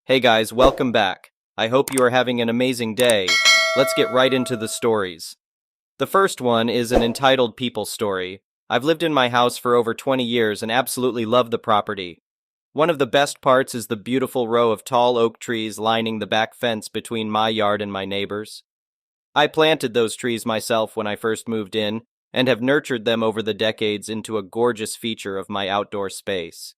Hey guys, welcome back. I hope you are having an amazing day. Let's get right into the stories. The first one is an entitled people story. I've lived in my house for over 20 years and absolutely love the property. One of the best parts is the beautiful row of tall oak trees lining the back fence between my yard and my neighbor's. I planted those trees myself when I first moved in and have nurtured them over the decades into a gorgeous feature of my outdoor space.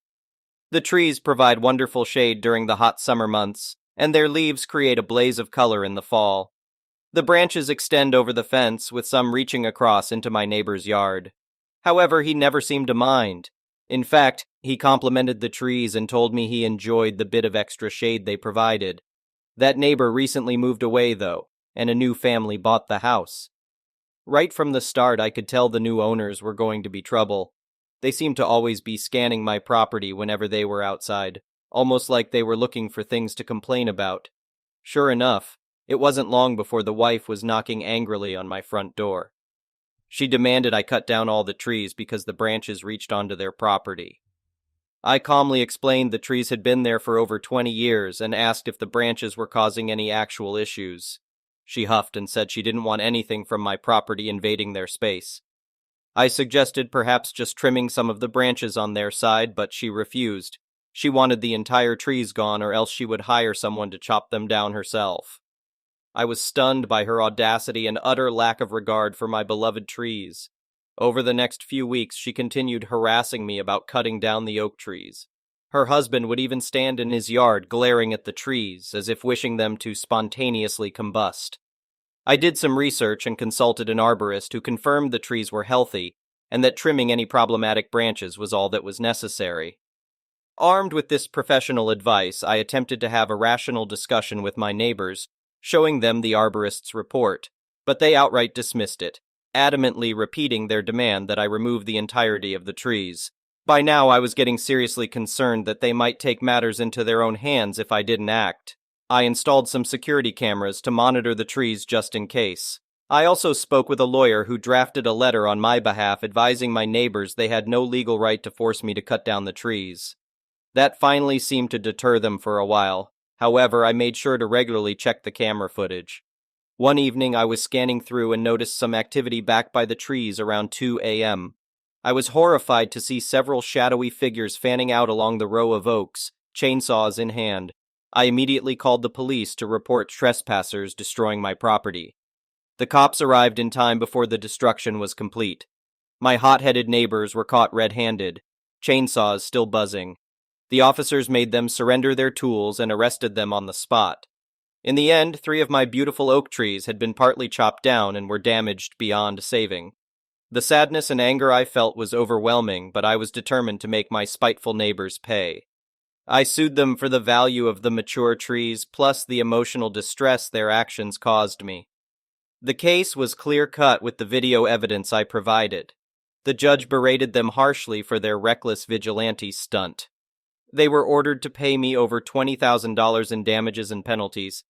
The trees provide wonderful shade during the hot summer months, and their leaves create a blaze of color in the fall. The branches extend over the fence, with some reaching across into my neighbor's yard. However, he never seemed to mind. In fact, he complimented the trees and told me he enjoyed the bit of extra shade they provided. That neighbor recently moved away, though, and a new family bought the house. Right from the start, I could tell the new owners were going to be trouble. They seemed to always be scanning my property whenever they were outside, almost like they were looking for things to complain about. Sure enough, it wasn't long before the wife was knocking angrily on my front door. She demanded I cut down all the trees because the branches reached onto their property. I calmly explained the trees had been there for over 20 years and asked if the branches were causing any actual issues. She huffed and said she didn't want anything from my property invading their space. I suggested perhaps just trimming some of the branches on their side, but she refused. She wanted the entire trees gone, or else she would hire someone to chop them down herself. I was stunned by her audacity and utter lack of regard for my beloved trees. Over the next few weeks, she continued harassing me about cutting down the oak trees. Her husband would even stand in his yard glaring at the trees, as if wishing them to spontaneously combust. I did some research and consulted an arborist who confirmed the trees were healthy and that trimming any problematic branches was all that was necessary. Armed with this professional advice, I attempted to have a rational discussion with my neighbors, showing them the arborist's report, but they outright dismissed it, adamantly repeating their demand that I remove the entirety of the trees. By now, I was getting seriously concerned that they might take matters into their own hands if I didn't act. I installed some security cameras to monitor the trees just in case. I also spoke with a lawyer who drafted a letter on my behalf advising my neighbors they had no legal right to force me to cut down the trees. That finally seemed to deter them for a while. However, I made sure to regularly check the camera footage. One evening, I was scanning through and noticed some activity back by the trees around 2 a.m. I was horrified to see several shadowy figures fanning out along the row of oaks, chainsaws in hand. I immediately called the police to report trespassers destroying my property. The cops arrived in time before the destruction was complete. My hot-headed neighbors were caught red-handed, chainsaws still buzzing. The officers made them surrender their tools and arrested them on the spot. In the end, 3 of my beautiful oak trees had been partly chopped down and were damaged beyond saving. The sadness and anger I felt was overwhelming, but I was determined to make my spiteful neighbors pay. I sued them for the value of the mature trees, plus the emotional distress their actions caused me. The case was clear-cut with the video evidence I provided. The judge berated them harshly for their reckless vigilante stunt. They were ordered to pay me over $20,000 in damages and penalties.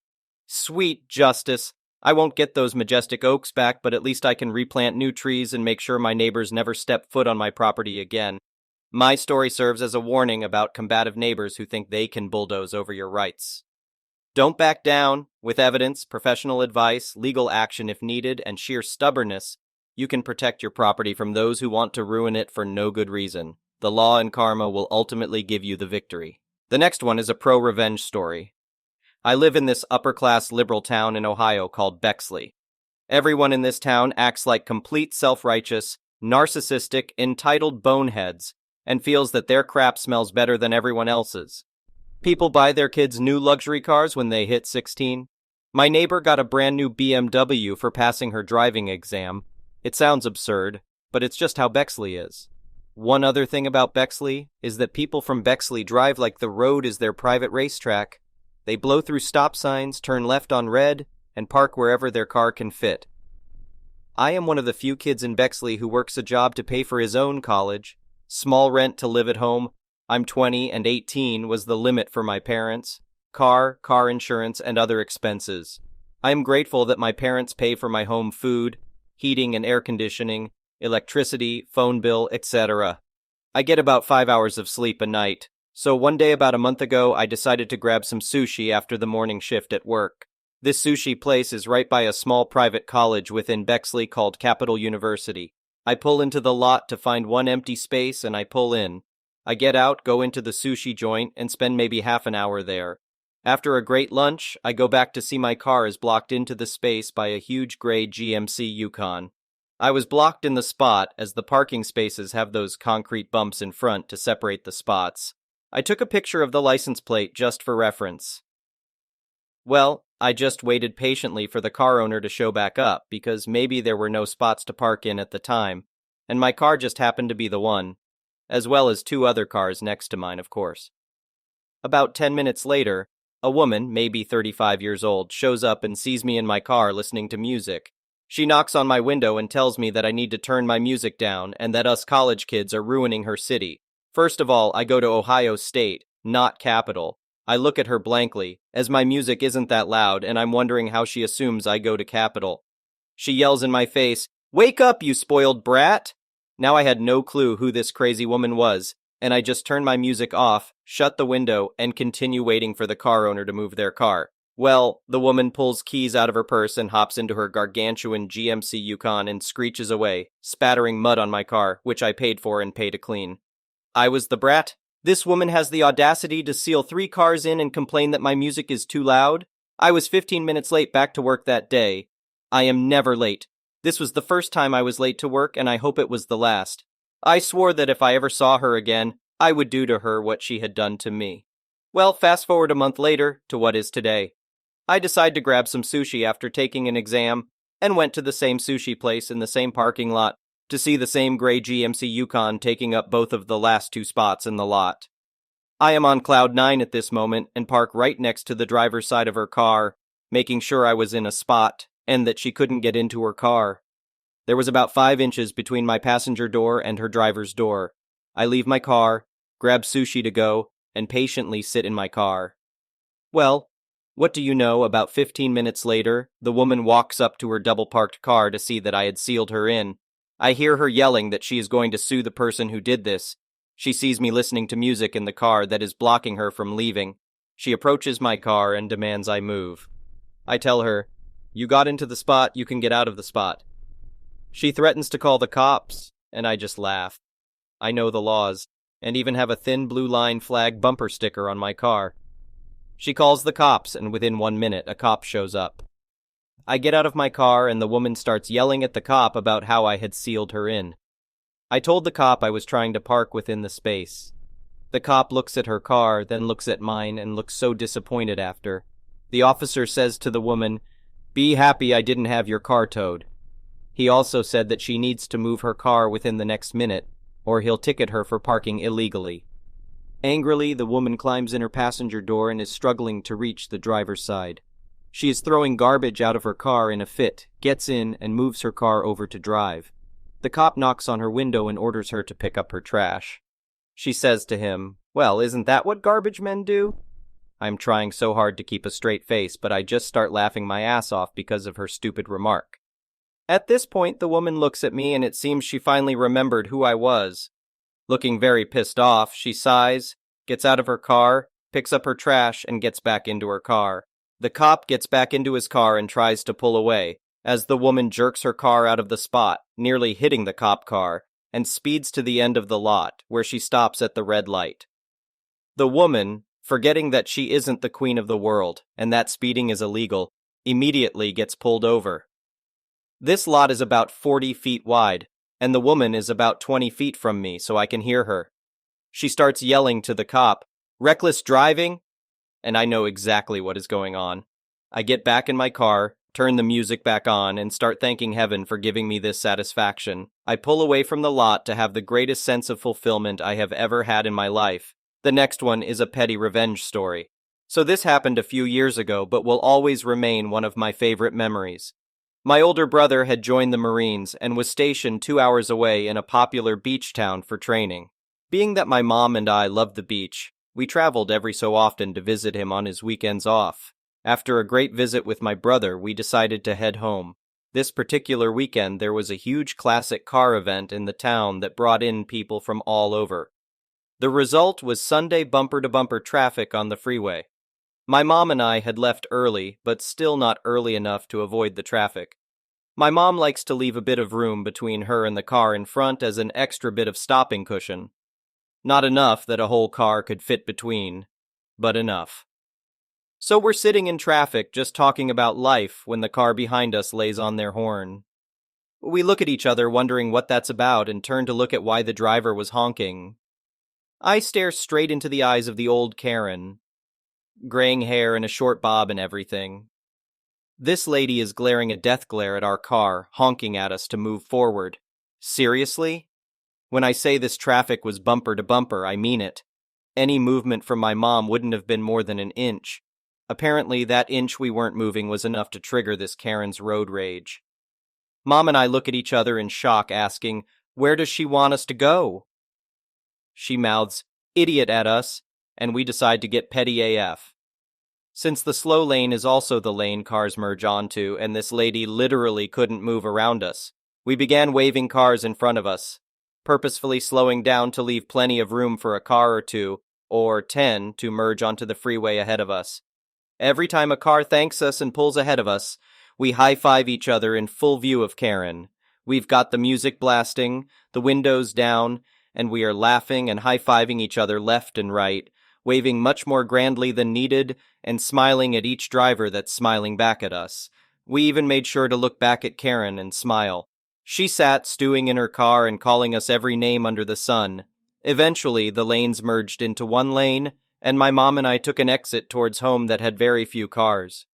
Sweet justice! I won't get those majestic oaks back, but at least I can replant new trees and make sure my neighbors never step foot on my property again. My story serves as a warning about combative neighbors who think they can bulldoze over your rights. Don't back down. With evidence, professional advice, legal action if needed, and sheer stubbornness, you can protect your property from those who want to ruin it for no good reason. The law and karma will ultimately give you the victory. The next one is a pro-revenge story. I live in this upper-class liberal town in Ohio called Bexley. Everyone in this town acts like complete self-righteous, narcissistic, entitled boneheads, and feels that their crap smells better than everyone else's. People buy their kids new luxury cars when they hit 16. My neighbor got a brand new BMW for passing her driving exam. It sounds absurd, but it's just how Bexley is. One other thing about Bexley is that people from Bexley drive like the road is their private racetrack. They blow through stop signs, turn left on red, and park wherever their car can fit. I am one of the few kids in Bexley who works a job to pay for his own college. Small rent to live at home. I'm 20 and 18 was the limit for my parents. Car insurance, and other expenses. I am grateful that my parents pay for my home food, heating and air conditioning, electricity, phone bill, etc. I get about 5 hours of sleep a night, So one day about a month ago, I decided to grab some sushi after the morning shift at work. This sushi place is right by a small private college within Bexley called Capital University. I pull into the lot to find one empty space and I pull in. I get out, go into the sushi joint, and spend maybe half an hour there. After a great lunch, I go back to see my car is blocked into the space by a huge gray GMC Yukon. I was blocked in the spot as the parking spaces have those concrete bumps in front to separate the spots. I took a picture of the license plate just for reference. Well, I just waited patiently for the car owner to show back up because maybe there were no spots to park in at the time, and my car just happened to be the one, as well as two other cars next to mine, of course. About 10 minutes later, a woman, maybe 35 years old, shows up and sees me in my car listening to music. She knocks on my window and tells me that I need to turn my music down and that us college kids are ruining her city. First of all, I go to Ohio State, not Capital. I look at her blankly, as my music isn't that loud and I'm wondering how she assumes I go to Capital. She yells in my face, "Wake up, you spoiled brat!" Now I had no clue who this crazy woman was, and I just turn my music off, shut the window, and continue waiting for the car owner to move their car. Well, the woman pulls keys out of her purse and hops into her gargantuan GMC Yukon and screeches away, spattering mud on my car, which I paid for and pay to clean. I was the brat? This woman has the audacity to seal 3 cars in and complain that my music is too loud? I was 15 minutes late back to work that day. I am never late. This was the first time I was late to work, and I hope it was the last. I swore that if I ever saw her again, I would do to her what she had done to me. Well, fast forward a month later to what is today. I decide to grab some sushi after taking an exam, and went to the same sushi place in the same parking lot to see the same gray GMC Yukon taking up both of the last 2 spots in the lot. I am on cloud 9 at this moment and park right next to the driver's side of her car, making sure I was in a spot and that she couldn't get into her car. There was about 5 inches between my passenger door and her driver's door. I leave my car, grab sushi to go, and patiently sit in my car. Well, what do you know, about 15 minutes later, the woman walks up to her double-parked car to see that I had sealed her in. I hear her yelling that she is going to sue the person who did this. She sees me listening to music in the car that is blocking her from leaving. She approaches my car and demands I move. I tell her, "You got into the spot, you can get out of the spot." She threatens to call the cops, and I just laugh. I know the laws, and even have a thin blue line flag bumper sticker on my car. She calls the cops, and within 1 minute, a cop shows up. I get out of my car, and the woman starts yelling at the cop about how I had sealed her in. I told the cop I was trying to park within the space. The cop looks at her car, then looks at mine, and looks so disappointed after. The officer says to the woman, "Be happy I didn't have your car towed." He also said that she needs to move her car within the next minute, or he'll ticket her for parking illegally. Angrily, the woman climbs in her passenger door and is struggling to reach the driver's side. She is throwing garbage out of her car in a fit, gets in, and moves her car over to drive. The cop knocks on her window and orders her to pick up her trash. She says to him, "Well, isn't that what garbage men do?" I'm trying so hard to keep a straight face, but I just start laughing my ass off because of her stupid remark. At this point, the woman looks at me and it seems she finally remembered who I was. Looking very pissed off, she sighs, gets out of her car, picks up her trash, and gets back into her car. The cop gets back into his car and tries to pull away, as the woman jerks her car out of the spot, nearly hitting the cop car, and speeds to the end of the lot, where she stops at the red light. The woman, forgetting that she isn't the queen of the world, and that speeding is illegal, immediately gets pulled over. This lot is about 40 feet wide, and the woman is about 20 feet from me, so I can hear her. She starts yelling to the cop, "Reckless driving?" And I know exactly what is going on. I get back in my car, turn the music back on, and start thanking heaven for giving me this satisfaction. I pull away from the lot to have the greatest sense of fulfillment I have ever had in my life. The next one is a petty revenge story. So this happened a few years ago, but will always remain one of my favorite memories. My older brother had joined the Marines and was stationed 2 hours away in a popular beach town for training. Being that my mom and I loved the beach, we traveled every so often to visit him on his weekends off. After a great visit with my brother, we decided to head home. This particular weekend, there was a huge classic car event in the town that brought in people from all over. The result was Sunday bumper-to-bumper traffic on the freeway. My mom and I had left early, but still not early enough to avoid the traffic. My mom likes to leave a bit of room between her and the car in front as an extra bit of stopping cushion. Not enough that a whole car could fit between, but enough. So we're sitting in traffic just talking about life when the car behind us lays on their horn. We look at each other wondering what that's about and turn to look at why the driver was honking. I stare straight into the eyes of the old Karen. Graying hair and a short bob and everything. This lady is glaring a death glare at our car, honking at us to move forward. Seriously? When I say this traffic was bumper to bumper, I mean it. Any movement from my mom wouldn't have been more than an inch. Apparently, that inch we weren't moving was enough to trigger this Karen's road rage. Mom and I look at each other in shock, asking, "Where does she want us to go?" She mouths, "Idiot," at us, and we decide to get petty AF. Since the slow lane is also the lane cars merge onto, and this lady literally couldn't move around us, we began waving cars in front of us, purposefully slowing down to leave plenty of room for a car or two, or 10, to merge onto the freeway ahead of us. Every time a car thanks us and pulls ahead of us, we high-five each other in full view of Karen. We've got the music blasting, the windows down, and we are laughing and high-fiving each other left and right, waving much more grandly than needed, and smiling at each driver that's smiling back at us. We even made sure to look back at Karen and smile. She sat stewing in her car and calling us every name under the sun. Eventually, the lanes merged into one lane, and my mom and I took an exit towards home that had very few cars.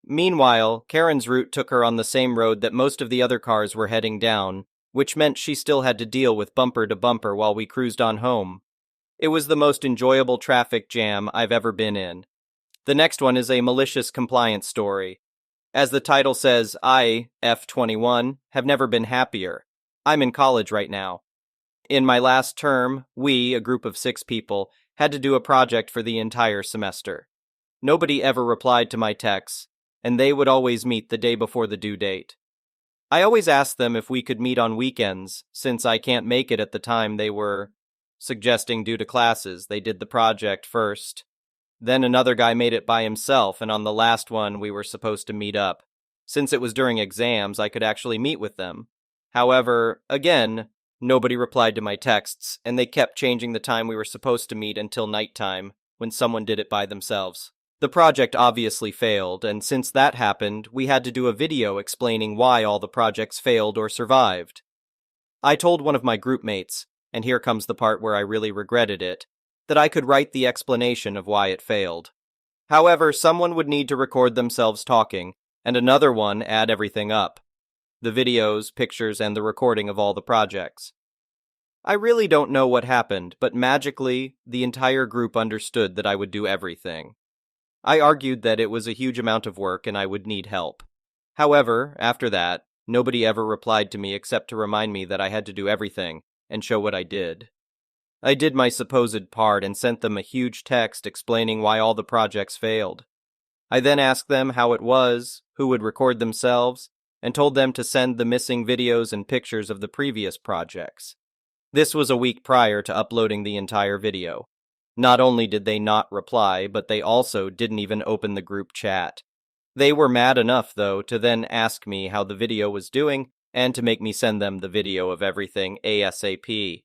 Meanwhile, Karen's route took her on the same road that most of the other cars were heading down, which meant she still had to deal with bumper to bumper while we cruised on home. It was the most enjoyable traffic jam I've ever been in. The next one is a malicious compliance story. As the title says, I, F21, have never been happier. I'm in college right now. In my last term, we, a group of 6 people, had to do a project for the entire semester. Nobody ever replied to my texts, and they would always meet the day before the due date. I always asked them if we could meet on weekends, since I can't make it at the time they were suggesting due to classes. They did the project first. Then another guy made it by himself, and on the last one we were supposed to meet up. Since it was during exams, I could actually meet with them. However, again, nobody replied to my texts, and they kept changing the time we were supposed to meet until nighttime, when someone did it by themselves. The project obviously failed, and since that happened, we had to do a video explaining why all the projects failed or survived. I told one of my group mates, and here comes the part where I really regretted it, that I could write the explanation of why it failed. However, someone would need to record themselves talking, and another one add everything up. The videos, pictures, and the recording of all the projects. I really don't know what happened, but magically, the entire group understood that I would do everything. I argued that it was a huge amount of work and I would need help. However, after that, nobody ever replied to me except to remind me that I had to do everything and show what I did. I did my supposed part and sent them a huge text explaining why all the projects failed. I then asked them how it was, who would record themselves, and told them to send the missing videos and pictures of the previous projects. This was a week prior to uploading the entire video. Not only did they not reply, but they also didn't even open the group chat. They were mad enough, though, to then ask me how the video was doing and to make me send them the video of everything ASAP.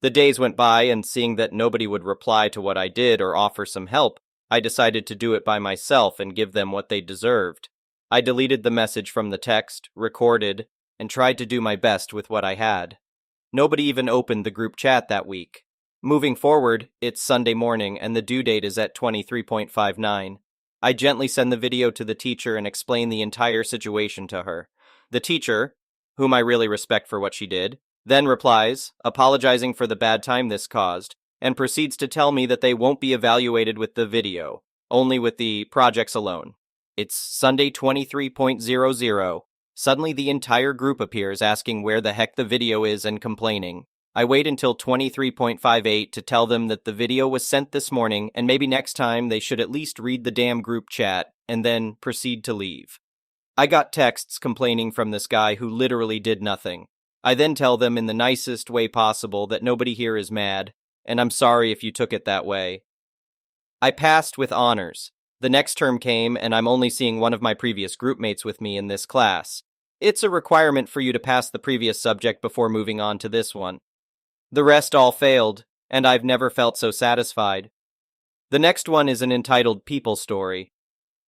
The days went by, and seeing that nobody would reply to what I did or offer some help, I decided to do it by myself and give them what they deserved. I deleted the message from the text, recorded, and tried to do my best with what I had. Nobody even opened the group chat that week. Moving forward, it's Sunday morning and the due date is at 23:59. I gently send the video to the teacher and explain the entire situation to her. The teacher, whom I really respect for what she did, then replies, apologizing for the bad time this caused, and proceeds to tell me that they won't be evaluated with the video, only with the projects alone. It's Sunday 23:00. Suddenly the entire group appears asking where the heck the video is and complaining. I wait until 23:58 to tell them that the video was sent this morning and maybe next time they should at least read the damn group chat and then proceed to leave. I got texts complaining from this guy who literally did nothing. I then tell them in the nicest way possible that nobody here is mad, and I'm sorry if you took it that way. I passed with honors. The next term came, and I'm only seeing one of my previous group mates with me in this class. It's a requirement for you to pass the previous subject before moving on to this one. The rest all failed, and I've never felt so satisfied. The next one is an entitled People Story.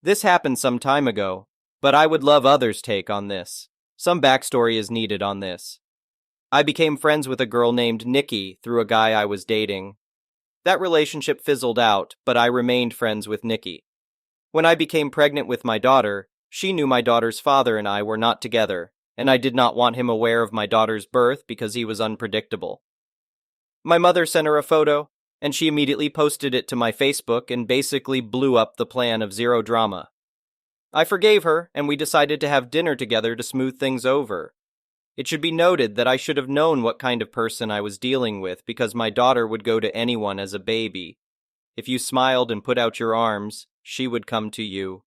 This happened some time ago, but I would love others' take on this. Some backstory is needed on this. I became friends with a girl named Nikki through a guy I was dating. That relationship fizzled out, but I remained friends with Nikki. When I became pregnant with my daughter, she knew my daughter's father and I were not together, and I did not want him aware of my daughter's birth because he was unpredictable. My mother sent her a photo, and she immediately posted it to my Facebook and basically blew up the plan of zero drama. I forgave her, and we decided to have dinner together to smooth things over. It should be noted that I should have known what kind of person I was dealing with because my daughter would go to anyone as a baby. If you smiled and put out your arms, she would come to you.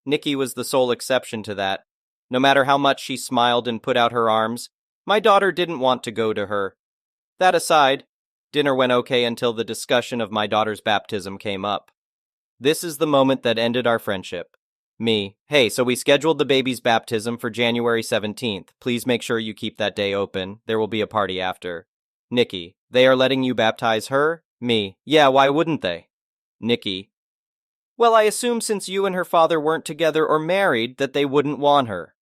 Nikki was the sole exception to that. No matter how much she smiled and put out her arms, my daughter didn't want to go to her. That aside, dinner went okay until the discussion of my daughter's baptism came up. This is the moment that ended our friendship. Me, hey, so we scheduled the baby's baptism for January 17th. Please make sure you keep that day open. There will be a party after. Nikki, they are letting you baptize her? Me, yeah, why wouldn't they? Nikki, well, I assume since you and her father weren't together or married that they wouldn't want her.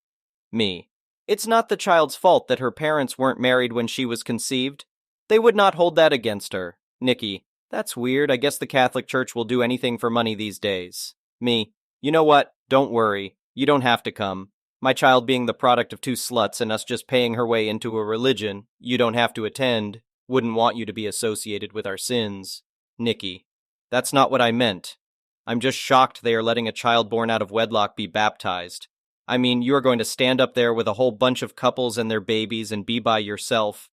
Me, it's not the child's fault that her parents weren't married when she was conceived. They would not hold that against her. Nikki, that's weird. I guess the Catholic Church will do anything for money these days. Me, you know what? Don't worry. You don't have to come. My child being the product of two sluts and us just paying her way into a religion, you don't have to attend. Wouldn't want you to be associated with our sins. Nikki, that's not what I meant. I'm just shocked they are letting a child born out of wedlock be baptized. I mean, you are going to stand up there with a whole bunch of couples and their babies and be by yourself.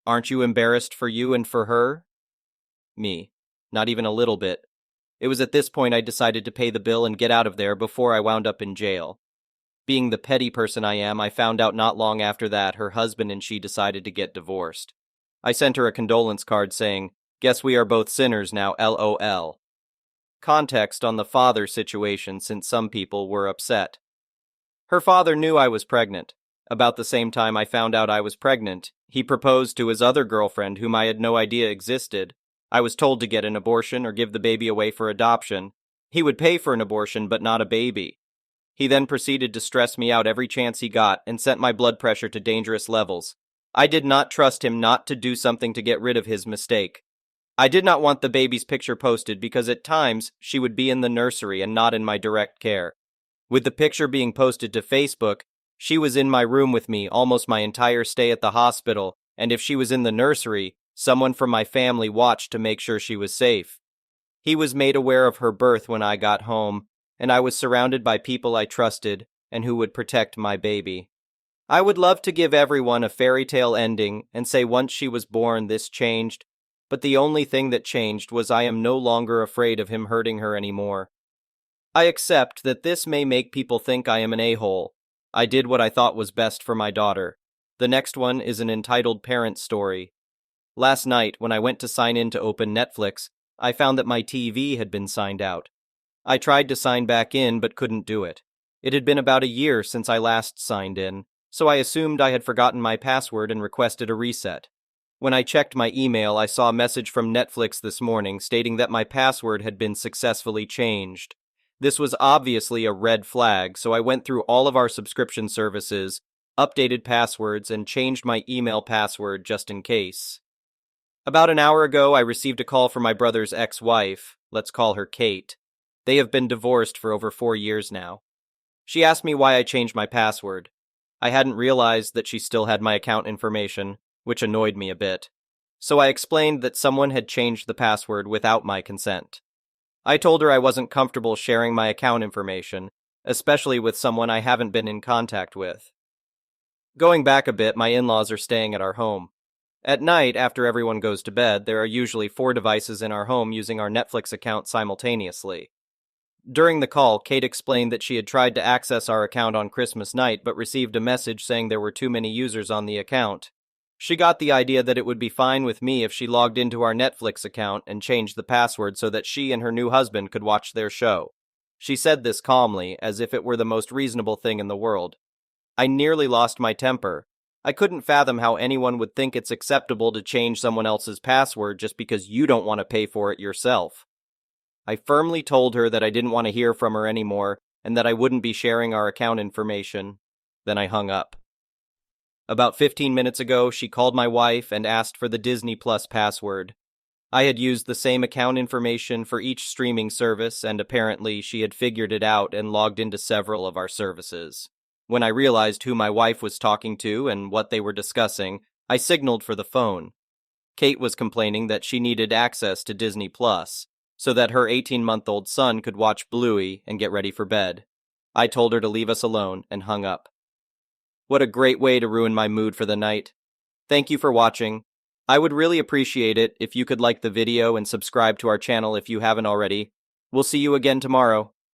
Aren't you embarrassed for you and for her? Me, not even a little bit. It was at this point I decided to pay the bill and get out of there before I wound up in jail. Being the petty person I am, I found out not long after that her husband and she decided to get divorced. I sent her a condolence card saying, "Guess we are both sinners now, LOL." Context on the father situation since some people were upset. Her father knew I was pregnant. About the same time I found out I was pregnant, he proposed to his other girlfriend whom I had no idea existed. I was told to get an abortion or give the baby away for adoption. He would pay for an abortion but not a baby. He then proceeded to stress me out every chance he got and sent my blood pressure to dangerous levels. I did not trust him not to do something to get rid of his mistake. I did not want the baby's picture posted because at times she would be in the nursery and not in my direct care. With the picture being posted to Facebook, she was in my room with me almost my entire stay at the hospital, and if she was in the nursery, someone from my family watched to make sure she was safe. He was made aware of her birth when I got home, and I was surrounded by people I trusted and who would protect my baby. I would love to give everyone a fairy tale ending and say once she was born this changed, but the only thing that changed was I am no longer afraid of him hurting her anymore. I accept that this may make people think I am an a-hole. I did what I thought was best for my daughter. The next one is an entitled Parent Story. Last night, when I went to sign in to open Netflix, I found that my TV had been signed out. I tried to sign back in but couldn't do it. It had been about a year since I last signed in, so I assumed I had forgotten my password and requested a reset. When I checked my email, I saw a message from Netflix this morning stating that my password had been successfully changed. This was obviously a red flag, so I went through all of our subscription services, updated passwords, and changed my email password just in case. About an hour ago, I received a call from my brother's ex-wife. Let's call her Kate. They have been divorced for over 4 years now. She asked me why I changed my password. I hadn't realized that she still had my account information, which annoyed me a bit. So I explained that someone had changed the password without my consent. I told her I wasn't comfortable sharing my account information, especially with someone I haven't been in contact with. Going back a bit, my in-laws are staying at our home. At night, after everyone goes to bed, there are usually 4 devices in our home using our Netflix account simultaneously. During the call, Kate explained that she had tried to access our account on Christmas night but received a message saying there were too many users on the account. She got the idea that it would be fine with me if she logged into our Netflix account and changed the password so that she and her new husband could watch their show. She said this calmly, as if it were the most reasonable thing in the world. I nearly lost my temper. I couldn't fathom how anyone would think it's acceptable to change someone else's password just because you don't want to pay for it yourself. I firmly told her that I didn't want to hear from her anymore and that I wouldn't be sharing our account information. Then I hung up. About 15 minutes ago, she called my wife and asked for the Disney Plus password. I had used the same account information for each streaming service, and apparently she had figured it out and logged into several of our services. When I realized who my wife was talking to and what they were discussing, I signaled for the phone. Kate was complaining that she needed access to Disney Plus, so that her 18-month-old son could watch Bluey and get ready for bed. I told her to leave us alone and hung up. What a great way to ruin my mood for the night. Thank you for watching. I would really appreciate it if you could like the video and subscribe to our channel if you haven't already. We'll see you again tomorrow.